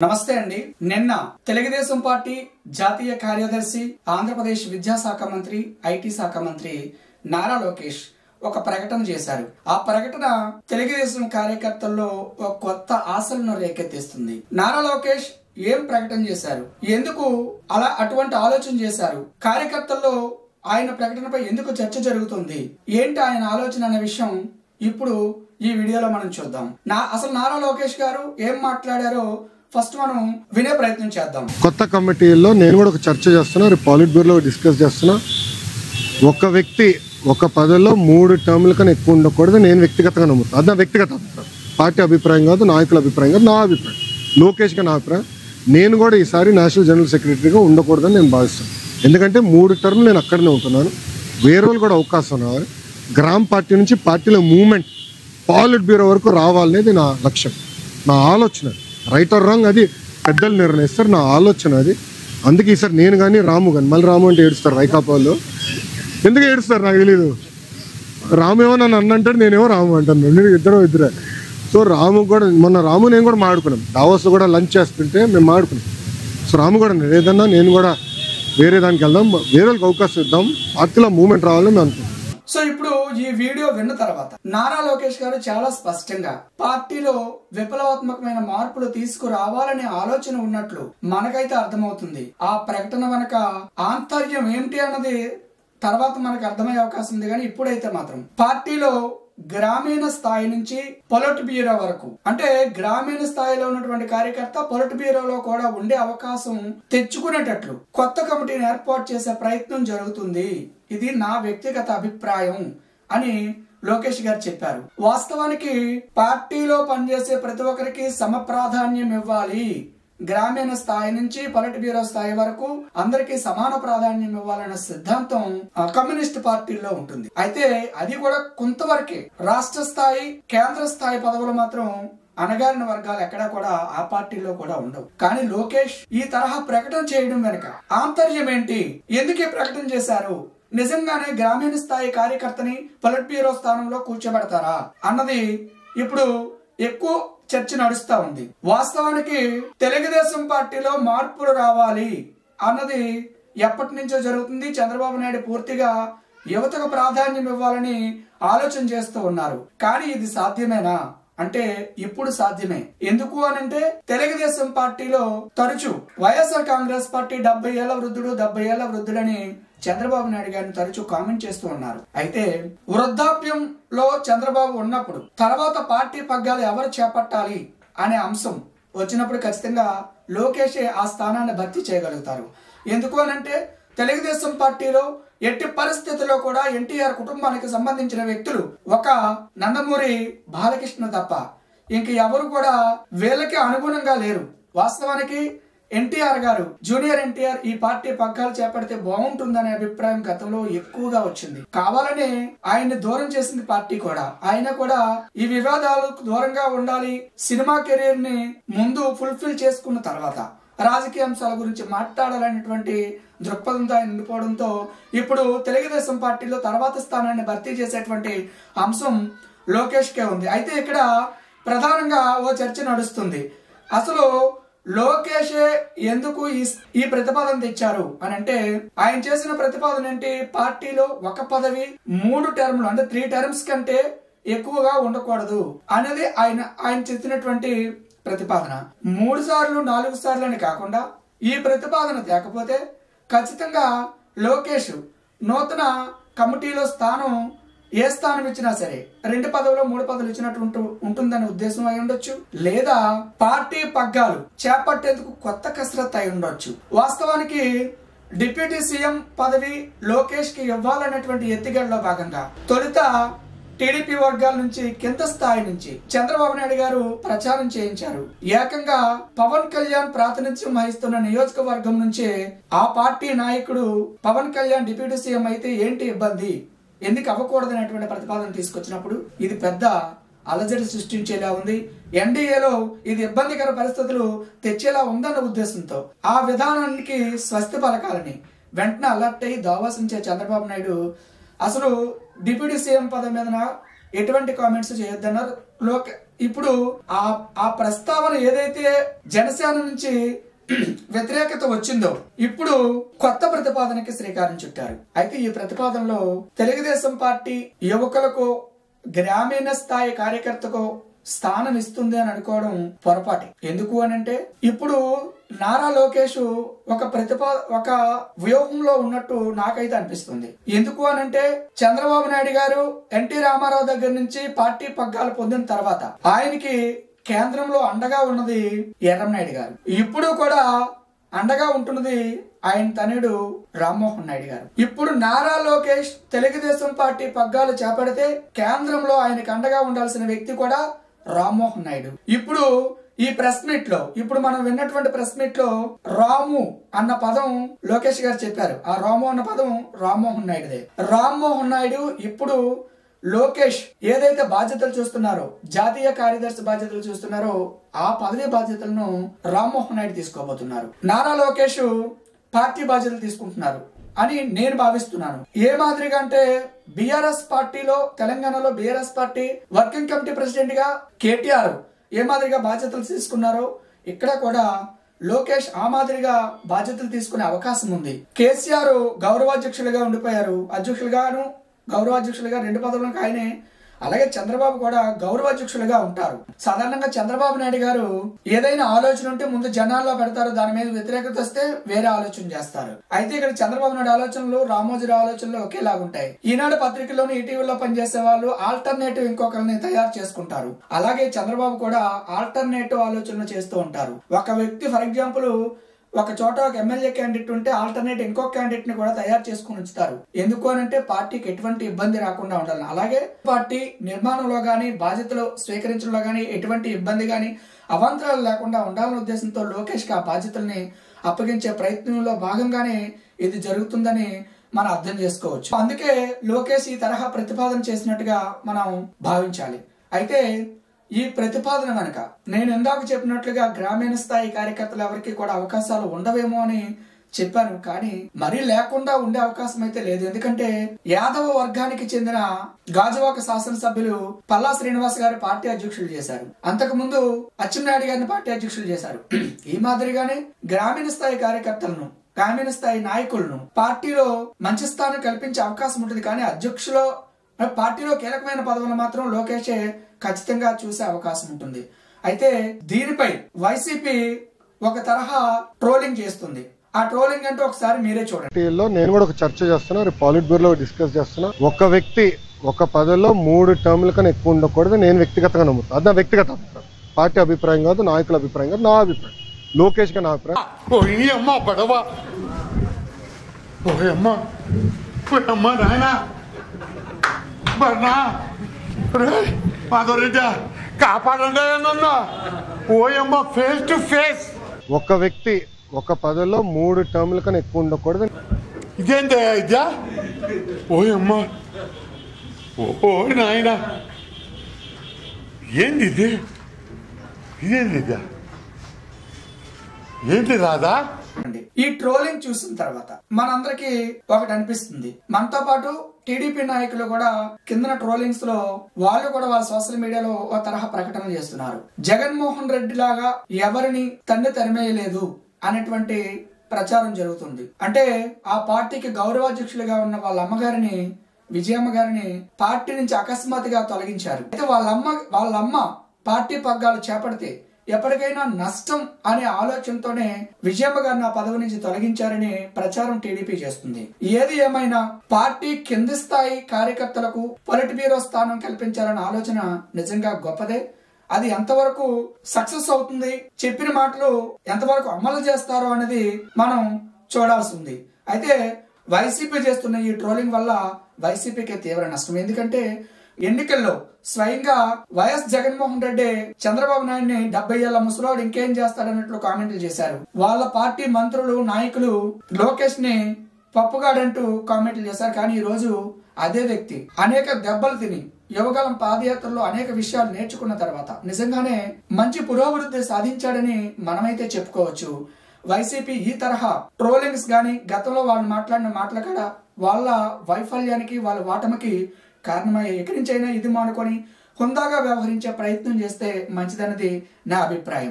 నమస్తే అండి. నిన్న తెలుగుదేశం పార్టీ జాతీయ కార్యదర్శి, ఆంధ్రప్రదేశ్ విద్యాశాఖ మంత్రి, ఐటీ శాఖ మంత్రి నారా లోకేష్ ఒక ప్రకటన చేశారు. ఆ ప్రకటన తెలుగుదేశం కార్యకర్తల్లో ఒక కొత్త ఆశలను రేకెత్తిస్తుంది. నారా లోకేష్ ఏం ప్రకటన చేశారు, ఎందుకు అలా అటువంటి ఆలోచన చేశారు, కార్యకర్తల్లో ఆయన ప్రకటనపై ఎందుకు చర్చ జరుగుతుంది, ఏంటి ఆయన ఆలోచన అనే విషయం ఇప్పుడు ఈ వీడియోలో మనం చూద్దాం. అసలు నారా లోకేష్ గారు ఏం మాట్లాడారో ఫస్ట్ మనం వినే ప్రయత్నం చేద్దాం. కొత్త కమిటీల్లో నేను కూడా ఒక చర్చ చేస్తున్నా, పాలిట్ బ్యూరోలో డిస్కస్ చేస్తున్నా. ఒక వ్యక్తి ఒక పదవిలో 3 టర్ముల కన్నా ఎక్కువ ఉండకూడదు నేను వ్యక్తిగతంగా నమ్ముతాను. అది నా వ్యక్తిగత అభిప్రాయం, పార్టీ అభిప్రాయం కాదు, నాయకుల అభిప్రాయం కాదు, నా అభిప్రాయం, లోకేష్గా నా అభిప్రాయం. నేను కూడా ఈసారి నేషనల్ జనరల్ సెక్రటరీగా ఉండకూడదని నేను భావిస్తాను. ఎందుకంటే 3 టర్ములు నేను అక్కడనే ఉంటున్నాను. వేరే వాళ్ళు కూడా అవకాశం రావాలి. గ్రామ పార్టీ నుంచి పార్టీలో మూవ్మెంట్ పాలిట్ బ్యూరో వరకు రావాలనేది నా లక్ష్యం, నా ఆలోచన. రైట్ ఆర్ రాంగ్ అది పెద్దలు నిర్ణయిస్తారు, నా ఆలోచన అది. అందుకే ఈసారి నేను కానీ రాము కానీ, మళ్ళీ రాము అంటే ఏడుస్తారు వైకాపాలో. ఎందుకు ఏడుస్తారు నాకు తెలీదు. రాము ఏమో నన్ను అన్నంటాడు, నేనేమో రాము అంటాను, నేను ఇద్దరే. సో రాము కూడా మొన్న రాము నేను కూడా మాడుకున్నాం, దావోస్లో కూడా లంచ్ చేస్తుంటే మేము మాడుకున్నాం. సో రాము కూడా ఏదన్నా నేను కూడా వేరే దానికి వెళ్దాం, వేరే వాళ్ళకి అవకాశం ఇద్దాం, పార్టీలో మూవ్మెంట్ రావాలని మేము అనుకుంటాం. సో ఇప్పుడు ఈ వీడియో విన్న తర్వాత నారా లోకేష్ గారు చాలా స్పష్టంగా పార్టీలో విప్లవాత్మకమైన మార్పులు తీసుకురావాలనే ఆలోచన ఉన్నట్లు మనకైతే అర్థమవుతుంది. ఆ ప్రకటన వెనక ఆంతర్యం ఏమిటి అన్నది తర్వాత మనకు అర్థమయ్యే అవకాశం ఉంది. కానీ ఇప్పుడైతే మాత్రం పార్టీలో గ్రామీణ స్థాయి నుంచి పొలిట్ బ్యూరో వరకు, అంటే గ్రామీణ స్థాయిలో ఉన్నటువంటి కార్యకర్త పొలిట్ బ్యూరోలో కూడా ఉండే అవకాశం తెచ్చుకునేటట్లు కొత్త కమిటీని ఏర్పాటు చేసే ప్రయత్నం జరుగుతుంది. ఇది నా వ్యక్తిగత అభిప్రాయం అని లోకేష్ గారు చెప్పారు. వాస్తవానికి పార్టీలో పనిచేసే ప్రతి ఒక్కరికి సమప్రాధాన్యం ఇవ్వాలి, గ్రామీణ స్థాయి నుంచి పొలిట్ బ్యూరో స్థాయి వరకు అందరికీ సమాన ప్రాధాన్యం ఇవ్వాలనే సిద్ధాంతం కమ్యూనిస్ట్ పార్టీల్లో ఉంటుంది. అయితే అది కూడా కొంతవరకే. రాష్ట్ర స్థాయి, కేంద్ర స్థాయి పదవులు మాత్రం అణగారిన వర్గాలు ఎక్కడా కూడా ఆ పార్టీలో కూడా ఉండవు. కానీ లోకేష్ ఈ తరహా ప్రకటన చేయడం వెనుక ఆంతర్యం ఏంటి, ఎందుకు ఈ ప్రకటన చేశారు, నిజంగానే గ్రామీణ స్థాయి కార్యకర్తని పొలిట్ బ్యూరో స్థానంలో కూర్చోబెడతారా అన్నది ఇప్పుడు ఎక్కువ చర్చ నడుస్తా ఉంది. వాస్తవానికి తెలుగుదేశం పార్టీలో మార్పులు రావాలి అన్నది ఎప్పటి నుంచో జరుగుతుంది. చంద్రబాబు నాయుడు పూర్తిగా యువతకు ప్రాధాన్యం ఇవ్వాలని ఆలోచన చేస్తూ ఉన్నారు. కానీ ఇది సాధ్యమేనా అంటే ఇప్పుడు సాధ్యమే. ఎందుకు అనంటే తెలుగుదేశం పార్టీలో తరచు వైఎస్ఆర్ కాంగ్రెస్ పార్టీ 70 ఏళ్ల వృద్ధుడు 70 ఏళ్ల వృద్ధుడని చంద్రబాబు నాయుడు గారిని తరచూ కామెంట్ చేస్తూ ఉన్నారు. అయితే వృద్ధాప్యంలో చంద్రబాబు ఉన్నప్పుడు తర్వాత పార్టీ పగ్గాలు ఎవరు చేపట్టాలి అనే అంశం వచ్చినప్పుడు ఖచ్చితంగా లోకేషే ఆ స్థానాన్ని భర్తీ చేయగలుగుతారు. ఎందుకు అనంటే తెలుగుదేశం పార్టీలో ఎట్టి పరిస్థితుల్లో కూడా ఎన్టీఆర్ కుటుంబానికి సంబంధించిన వ్యక్తులు ఒక నందమూరి బాలకృష్ణ తప్ప ఇంక ఎవరు కూడా వీళ్ళకి అనుగుణంగా లేరు. వాస్తవానికి ఎన్టీఆర్ గారు, జూనియర్ ఎన్టీఆర్ ఈ పార్టీ పగ్గాలు చేపడితే బాగుంటుందనే అభిప్రాయం గతంలో ఎక్కువగా వచ్చింది. కావాలనే ఆయన్ని దూరం చేసింది పార్టీ కూడా. ఆయన కూడా ఈ వివాదాలకు దూరంగా ఉండాలి, సినిమా కెరీర్ ని ముందు ఫుల్ఫిల్ చేసుకున్న తర్వాత రాజకీయ అంశాల గురించి మాట్లాడాలనేటువంటి దృక్పథంతో ఆయన ఉండిపోవడంతో ఇప్పుడు తెలుగుదేశం పార్టీలో తర్వాత స్థానాన్ని భర్తీ చేసేటువంటి అంశం లోకేష్ కే ఉంది. అయితే ఇక్కడ ప్రధానంగా ఓ చర్చ నడుస్తుంది. అసలు లోకేషే ఎందుకు ఈ ప్రతిపాదన తెచ్చారు అని అంటే ఆయన చేసిన ప్రతిపాదన ఏంటి, పార్టీలో ఒక పదవి 3 టర్ములు అంటే 3 టర్మ్స్ కంటే ఎక్కువగా ఉండకూడదు అనేది ఆయన చేసినటువంటి ప్రతిపాదన. 3 సార్లు 4 సార్లు అని కాకుండా ఈ ప్రతిపాదన తేకపోతే ఖచ్చితంగా లోకేష్ నూతన కమిటీలో స్థానం ఏ స్థానం ఇచ్చినా సరే 2 పదవులు 3 పదవులు ఇచ్చినట్టు ఉంటుందనే ఉద్దేశం అయి ఉండొచ్చు, లేదా పార్టీ పగ్గాలు చేపట్టేందుకు కొత్త కసరత్తు అయి ఉండొచ్చు. వాస్తవానికి డిప్యూటీ సీఎం పదవి లోకేష్ కి ఇవ్వాలనేటువంటి ఎత్తుగడలో భాగంగా తొలుత టీడీపీ వర్గాల నుంచి కింద స్థాయి నుంచి చంద్రబాబు నాయుడు గారు ప్రచారం చేయించారు. ఏకంగా పవన్ కళ్యాణ్ ప్రాతినిధ్యం వహిస్తున్న నియోజకవర్గం నుంచే ఆ పార్టీ నాయకుడు పవన్ కళ్యాణ్ డిప్యూటీ సీఎం అయితే ఏంటి ఇబ్బంది, ఎందుకు అవ్వకూడదనేటువంటి ప్రతిపాదన తీసుకొచ్చినప్పుడు ఇది పెద్ద అలజడి సృష్టించేలా ఉంది. ఎన్డీఏలో ఇది ఇబ్బందికర పరిస్థితులు తెచ్చేలా ఉందన్న ఉద్దేశంతో ఆ విధానానికి స్వస్తి పలకాలని వెంటనే అలర్ట్ అయ్యి దావాసించే చంద్రబాబు నాయుడు అసలు డిప్యూటీ సీఎం పదవి మీద ఎటువంటి కామెంట్స్ చేయొద్దన్నారు. ఇప్పుడు ఆ ప్రస్తావన ఏదైతే జనసేన నుంచి వ్యతిరేకత వచ్చిందో ఇప్పుడు కొత్త ప్రతిపాదనకి శ్రీకారం చుట్టారు. అయితే ఈ ప్రతిపాదనలో తెలుగుదేశం పార్టీ యువకులకు గ్రామీణ స్థాయి కార్యకర్తకు స్థానం ఇస్తుంది అని అనుకోవడం పొరపాటు. ఎందుకు అనంటే ఇప్పుడు నారా లోకేష్ ఒక వ్యూహంలో ఉన్నట్టు నాకైతే అనిపిస్తుంది. ఎందుకు అనంటే చంద్రబాబు నాయుడు గారు ఎన్టీ రామారావు దగ్గర నుంచి పార్టీ పగ్గాలు పొందిన తర్వాత ఆయనకి కేంద్రంలో అండగా ఉన్నది ఎర్రంనాయుడు గారు. ఇప్పుడు కూడా అండగా ఉంటున్నది ఆయన తనయుడు రామ్మోహన్ నాయుడు గారు. ఇప్పుడు నారా లోకేష్ తెలుగుదేశం పార్టీ పగ్గాలు చేపడితే కేంద్రంలో ఆయనకు అండగా ఉండాల్సిన వ్యక్తి కూడా రామ్మోహన్ నాయుడు. ఇప్పుడు ఈ ప్రెస్ మీట్ లో ఇప్పుడు మనం విన్నటువంటి ప్రెస్ మీట్ లో రాము అన్న పదం లోకేష్ గారు చెప్పారు. ఆ రాము అన్న పదం రామ్మోహన్ నాయుడుదే. రామ్మోహన్ నాయుడు ఇప్పుడు లోకేష్ ఏదైతే బాధ్యతలు చూస్తున్నారో, జాతీయ కార్యదర్శి బాధ్యతలు చూస్తున్నారో, ఆ పదవి బాధ్యతలను రామ్మోహన్ నాయుడు తీసుకోబోతున్నారు. నారా లోకేష్ పార్టీ బాధ్యతలు తీసుకుంటున్నారు అని నేను భావిస్తున్నాను. ఏ మాదిరిగా అంటే బీఆర్ఎస్ పార్టీలో తెలంగాణలో BRS party working committee president గా కేటీఆర్ ఏ మాదిరిగా బాధ్యతలు తీసుకున్నారో ఇక్కడ కూడా లోకేష్ ఆ మాదిరిగా బాధ్యతలు తీసుకునే అవకాశం ఉంది. కేసీఆర్ గౌరవాధ్యక్షులుగా ఉండిపోయారు. అధ్యక్షులుగాను గౌరవాధ్యక్షులుగా 2 పదవులకు ఆయనే. అలాగే చంద్రబాబు కూడా గౌరవాధ్యక్షులుగా ఉంటారు. సాధారణంగా చంద్రబాబు నాయుడు గారు ఏదైనా ఆలోచన ఉంటే ముందు జనాల్లో పెడతారు, దాని మీద వ్యతిరేకత వస్తే వేరే ఆలోచన చేస్తారు. అయితే ఇక్కడ చంద్రబాబు నాయుడు ఆలోచనలు రామోజీరావు ఆలోచనలు ఒకేలాగా ఉంటాయి. ఈనాడు పత్రికలోని ఈటీవీలో పనిచేసే వాళ్ళు ఆల్టర్నేటివ్ ఇంకొకరిని తయారు చేసుకుంటారు. అలాగే చంద్రబాబు కూడా ఆల్టర్నేటివ్ ఆలోచనలు చేస్తూ ఉంటారు. ఒక వ్యక్తి ఫర్ ఎగ్జాంపుల్ ఒక చోట ఒక ఎమ్మెల్యే క్యాండిడేట్ ఉంటే ఆల్టర్నేట్ ఇంకో క్యాండిడేట్ ని కూడా తయారు చేసుకుని ఉంచుతారు. ఎందుకు అనంటే పార్టీకి ఎటువంటి ఇబ్బంది రాకుండా ఉండాలి. అలాగే పార్టీ నిర్మాణంలో గానీ బాధ్యతలు స్వీకరించడంలో గానీ ఎటువంటి ఇబ్బంది గానీ అవాంతరాలు లేకుండా ఉండాలనే ఉద్దేశంతో లోకేష్ కి ఆ బాధ్యతల్ని అప్పగించే ప్రయత్నంలో భాగంగానే ఇది జరుగుతుందని మనం అర్థం చేసుకోవచ్చు. అందుకే లోకేష్ ఈ తరహా ప్రతిపాదన చేసినట్టుగా మనం భావించాలి. అయితే ఈ ప్రతిపాదన వెనక నేను ఇందాక చెప్పినట్లుగా గ్రామీణ స్థాయి కార్యకర్తలు ఎవరికి కూడా అవకాశాలు ఉండవేమో అని చెప్పాను. కానీ మరీ లేకుండా ఉండే అవకాశం అయితే లేదు. ఎందుకంటే యాదవ వర్గానికి చెందిన గాజువాక శాసనసభ్యులు పల్లా శ్రీనివాస్ గారు పార్టీ అధ్యక్షులు చేశారు. అంతకు ముందు అచ్చెన్నాయుడు గారిని పార్టీ అధ్యక్షులు చేశారు. ఈ మాదిరిగానే గ్రామీణ స్థాయి కార్యకర్తలను గ్రామీణ స్థాయి నాయకులను పార్టీలో మంచి స్థానం కల్పించే అవకాశం ఉంటుంది. కానీ అధ్యక్షులో పార్టీలో కీలకమైన పదవులు మాత్రం లోకేషే ఖచ్చితంగా చూసే అవకాశం ఉంటుంది. అయితే దీనిపై వైసీపీ ఒక తరహా ట్రోలింగ్ చేస్తుంది. ఆ ట్రోలింగ్ అంటే ఒకసారి మీరే చూడండి. నేను కూడా ఒక చర్చ చేస్తున్నా, పాలిట్ బ్యూరోలో డిస్కస్ చేస్తున్నా. ఒక వ్యక్తి ఒక పదవిలో 3 టర్ముల కన్నా ఎక్కువ ఉండకూడదు నేను వ్యక్తిగతంగా నమ్ముతాను. అది నా వ్యక్తిగత అభిప్రాయం, పార్టీ అభిప్రాయం కాదు, నాయకుల అభిప్రాయం కాదు, నా అభిప్రాయం, లోకేష్ గా నా అభిప్రాయం. కాపాడండి ఓయమ్మ ఫేస్ టు ఫేస్. ఒక వ్యక్తి ఒక పదవిలో 3 టర్ముల కన్నా ఎక్కువ ఉండకూడదు. ఇదేంటి ఇద్యా ఓయమ్మ ఓ నాయన ఏంది ఇది? ఇదేంది ఇద్యా ఏంటి రాదా? ఈ ట్రోలింగ్ చూసిన తర్వాత మనందరికి ఒకటి అనిపిస్తుంది. మనతో పాటు టీడీపీ నాయకులు కూడా కింద ట్రోలింగ్స్ లో వాళ్ళు కూడా వాళ్ళ సోషల్ మీడియాలో ఒక తరహా ప్రకటనలు చేస్తున్నారు. జగన్మోహన్ రెడ్డి లాగా ఎవరిని తరిమేయలేదు అనేటువంటి ప్రచారం జరుగుతుంది. అంటే ఆ పార్టీకి గౌరవాధ్యక్షులుగా ఉన్న వాళ్ళ అమ్మగారిని విజయమ్మ గారిని పార్టీ నుంచి అకస్మాత్తుగా తొలగించారు. అయితే వాళ్ళమ్మ పార్టీ పగ్గాలు చేపడితే ఎప్పటికైనా నష్టం అనే ఆలోచనతోనే విజయమ్మ గారిని ఆ పదవి నుంచి తొలగించారని ప్రచారం టీడీపీ చేస్తుంది. ఏది ఏమైనా పార్టీ కింది స్థాయి కార్యకర్తలకు పొలిట్ బ్యూరో స్థానం కల్పించాలన్న ఆలోచన నిజంగా గొప్పదే. అది ఎంతవరకు సక్సెస్ అవుతుంది, చెప్పిన మాటలు ఎంతవరకు అమలు చేస్తారో అనేది మనం చూడాల్సి ఉంది. అయితే వైసీపీ చేస్తున్న ఈ ట్రోలింగ్ వల్ల వైసీపీకి తీవ్ర నష్టం. ఎందుకంటే ఎన్నికల్లో స్వయంగా వైఎస్ జగన్మోహన్ రెడ్డి చంద్రబాబు నాయుడిని 70 ఏళ్ల ముసలోడు ఇంకేం చేస్తాడన్నట్లు కామెంట్లు చేశారు. వాళ్ళ పార్టీ మంత్రులు నాయకులు లోకేష్ ని పప్పుగాడంటూ కామెంట్లు చేశారు. కానీ ఈ రోజు అదే వ్యక్తి అనేక దెబ్బలు తిని యువగలం పాదయాత్రలో అనేక విషయాలు నేర్చుకున్న తర్వాత నిజంగానే మంచి పురోభివృద్ధి సాధించాడని మనమైతే చెప్పుకోవచ్చు. వైసీపీ ఈ తరహా ట్రోలింగ్స్ గాని గతంలో వాళ్ళు మాట్లాడిన మాటల కూడా వాళ్ళ వైఫల్యానికి వాళ్ళ వాటమికి కారణమయ్యే. ఎక్కడి నుంచైనా ఇది మానుకొని హుందాగా వ్యవహరించే ప్రయత్నం చేస్తే మంచిదన్నది నా అభిప్రాయం.